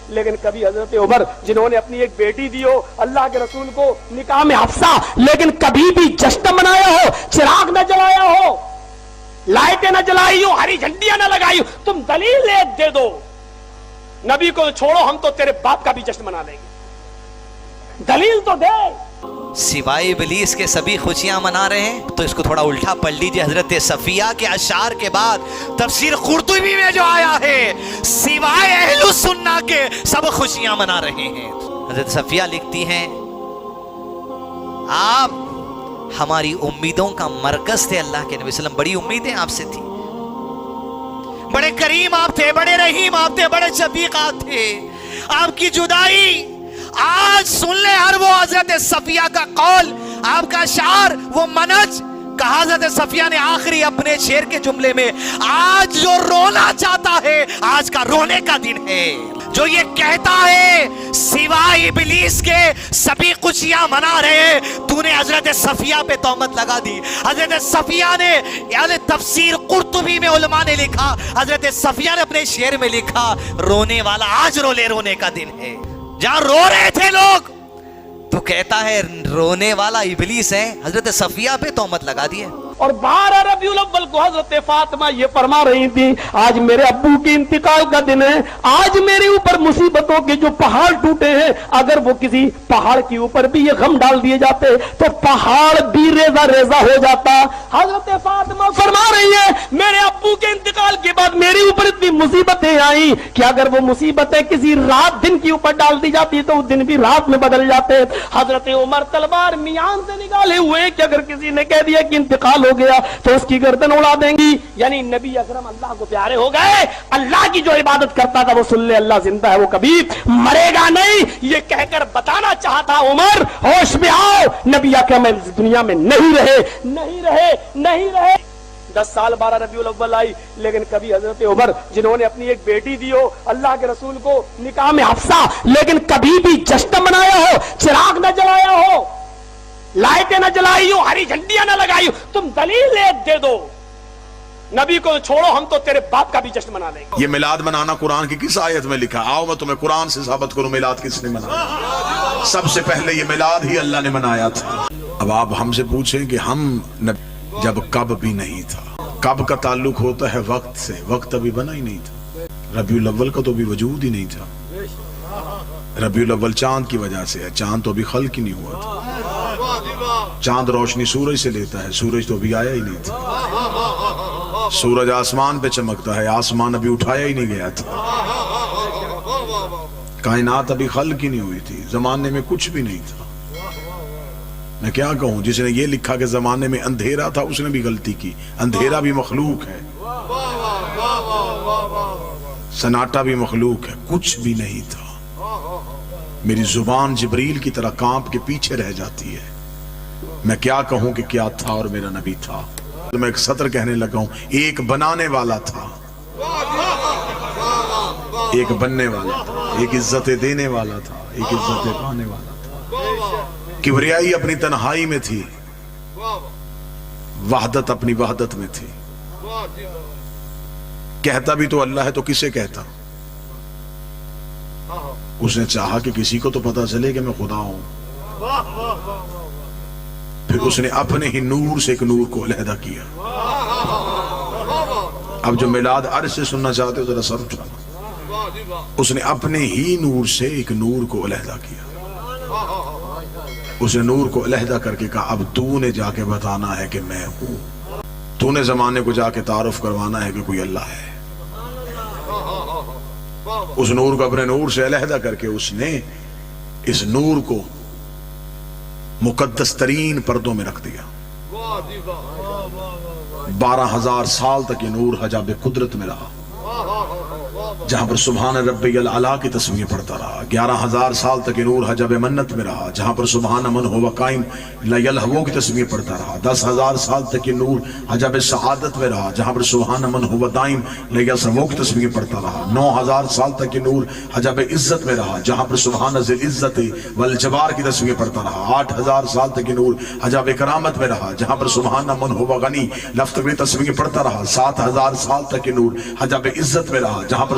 لیکن کبھی حضرت عمر جنہوں نے اپنی ایک بیٹی دی ہو اللہ کے رسول کو نکاح میں حفصہ، لیکن کبھی بھی جشن منایا ہو، چراغ نہ جلایا ہو، لائٹیں نہ جلائی ہو، ہری جھنڈیاں نہ لگائی ہو، تم دلیل ایک دے دو، نبی کو چھوڑو ہم تو تیرے باپ کا بھی جشن منا لیں گے، دلیل تو دے۔ سوائے ابلیس کے سبھی خوشیاں منا رہے ہیں، تو اس کو تھوڑا الٹا پڑھ لیجئے۔ حضرت صفیہ کے اشعار کے بعد تفسیر قرطبی میں جو آیا ہے سوائے اہل السنہ کے سب خوشیاں منا رہے ہیں۔ حضرت صفیہ لکھتی ہیں آپ ہماری امیدوں کا مرکز تھے، اللہ کے نبی صلی اللہ علیہ وسلم، بڑی امیدیں آپ سے تھی، بڑے کریم آپ تھے، بڑے رحیم آپ تھے، بڑے شفیق آپ تھے۔ آپ کی جدائی آج سن لے ہر وہ حضرت صفیہ کا قول، آپ کا شعر، وہ منج کہا حضرت صفیہ نے آخری اپنے شعر کے جملے میں، آج جو رونا چاہتا ہے آج کا رونے کا دن ہے، جو یہ کہتا ہے سوائے ابلیس کے سبھی خوشیاں منا رہے، تو نے حضرت صفیہ پہ تہمت لگا دی۔ حضرت صفیہ نے یعنی تفسیر قرطبی میں علماء نے لکھا، حضرت صفیہ نے اپنے شعر میں لکھا رونے والا آج رو لے، رونے کا دن ہے۔ جہاں رو رہے تھے لوگ تو کہتا ہے رونے والا ابلیس ہے، حضرت صفیہ پہ تہمت لگا دی ہے۔ اور 12 ربیع الاول کو حضرت فاطمہ یہ فرما رہی تھی آج میرے ابو کے انتقال کا دن ہے، آج میرے اوپر مصیبتوں کے جو پہاڑ ٹوٹے ہیں، اگر وہ کسی پہاڑ کے اوپر بھی یہ غم ڈال دیے جاتے تو پہاڑ بھی ریزہ ریزہ ہو جاتا۔ حضرت فاطمہ فرما رہی ہے میرے ابو کے انتقال کے بعد میرے اوپر اتنی مصیبتیں آئیں کہ اگر وہ مصیبتیں کسی رات دن کے اوپر ڈال دی جاتی تو وہ دن بھی رات میں بدل جاتے۔ حضرت عمر تلوار میان سے نکالے ہوئے کہ اگر کسی نے کہہ دیا کہ انتقال ہو گیا تو اس کی گردن اڑا دیں گی، یعنی نبی اکرم اللہ کو پیارے ہو گئے، اللہ کی جو عبادت کرتا تھا وہ سن لے اللہ زندہ ہے، وہ کبھی مرے گا نہیں، یہ کہہ کر بتانا چاہتا عمر ہوش میں آؤ، نبی اکرم اس دنیا میں نہیں رہے، نہیں رہے، نہیں رہے۔ 10 سال 12 ربیع الاول آئی، لیکن کبھی حضرت عمر جنہوں نے اپنی ایک بیٹی دی ہو اللہ کے رسول کو نکاح میں حفصہ، لیکن کبھی بھی جشن منایا ہو، چراغ نہ جلایا ہو، لائٹیں نہ جلائی ہو، ہری جھنڈیاں نہ لگائی ہو، تم دلیل ایک دے دو، نبی کو چھوڑو ہم تو تیرے باپ کا بھی جشن منا لیں گے۔ یہ میلاد منانا قرآن کی کس آیت میں لکھا؟ آؤ میں تمہیں قرآن سے ثابت کروں میلاد کس نے منایا۔ سب سے پہلے یہ میلاد ہی اللہ نے منایا تھا۔ اب آپ ہم سے پوچھیں کہ ہم جب کب بھی نہیں تھا، کب کا تعلق ہوتا ہے وقت سے، وقت ابھی بنا ہی نہیں تھا، ربیع الاول کا تو بھی وجود ہی نہیں تھا، ربیع الاول چاند کی وجہ سے ہے، چاند تو ابھی خلق ہی نہیں ہوا تھا، چاند روشنی سورج سے لیتا ہے، سورج تو ابھی آیا ہی نہیں تھا، سورج آسمان پہ چمکتا ہے، آسمان ابھی اٹھایا ہی نہیں گیا تھا، کائنات ابھی خلق ہی نہیں ہوئی تھی، زمانے میں کچھ بھی نہیں تھا۔ میں کیا کہوں، جس نے یہ لکھا کہ زمانے میں اندھیرا تھا اس نے بھی غلطی کی، اندھیرا بھی مخلوق ہے، سناٹا بھی مخلوق ہے، کچھ بھی نہیں تھا۔ میری زبان جبریل کی طرح کانپ کے پیچھے رہ جاتی ہے، میں کیا کہوں کہ کیا تھا اور میرا نبی تھا۔ میں ایک سطر کہنے لگا ہوں، ایک بنانے والا تھا، ایک بننے والا تھا، ایک عزت دینے والا تھا، ایک عزت پانے والا تھا۔ کبریائی اپنی تنہائی میں تھی، وحدت اپنی وحدت میں تھی۔ کہتا بھی تو اللہ ہے تو کسے کہتا؟ اس نے چاہا کہ کسی کو تو پتا چلے کہ میں خدا ہوں، پھر اس نے اپنے ہی نور سے ایک نور کو علیحدہ کیا۔ اب جو میلاد عرش سے سننا چاہتے ہو ذرا سر اٹھانا، اس نے اپنے ہی نور سے ایک نور کو علیحدہ کیا، اس نے نور کو علیحدہ کر کے کہا اب تو نے جا کے بتانا ہے کہ میں ہوں، تو نے زمانے کو جا کے تعارف کروانا ہے کہ کوئی اللہ ہے۔ اس نور کو اپنے نور سے علیحدہ کر کے اس نے اس نور کو مقدس ترین پردوں میں رکھ دیا۔ 12,000 سال تک یہ نور حجاب قدرت میں رہا، جہاں پر سبحان ربی الاعلیٰ کی تصویر پڑھتا رہا۔ 11,000 سال تک یہ نور حجاب منت میں رہا، جہاں پر سبحان من ہوا قائم لا یلہو کی تصویر پڑھتا رہا۔ 10,000 سال تک یہ نور حجاب سعادت میں رہا، جہاں پر سبحان من ہوا دائم لا یسوو کی تصویر پڑھتا رہا۔ 9,000 سال تک یہ نور حجاب عزت میں رہا، جہاں پر سبحان ذی العزت والجبار کی تصویر پڑھتا رہا۔ 8,000 سال تک یہ نور حجاب کرامت میں رہا، جہاں پر سبحان من ہوا غنی لفظ کی تصویر پڑھتا رہا۔ 7,000 سال تک یہ نور حجاب عزت میں رہا، جہاں پر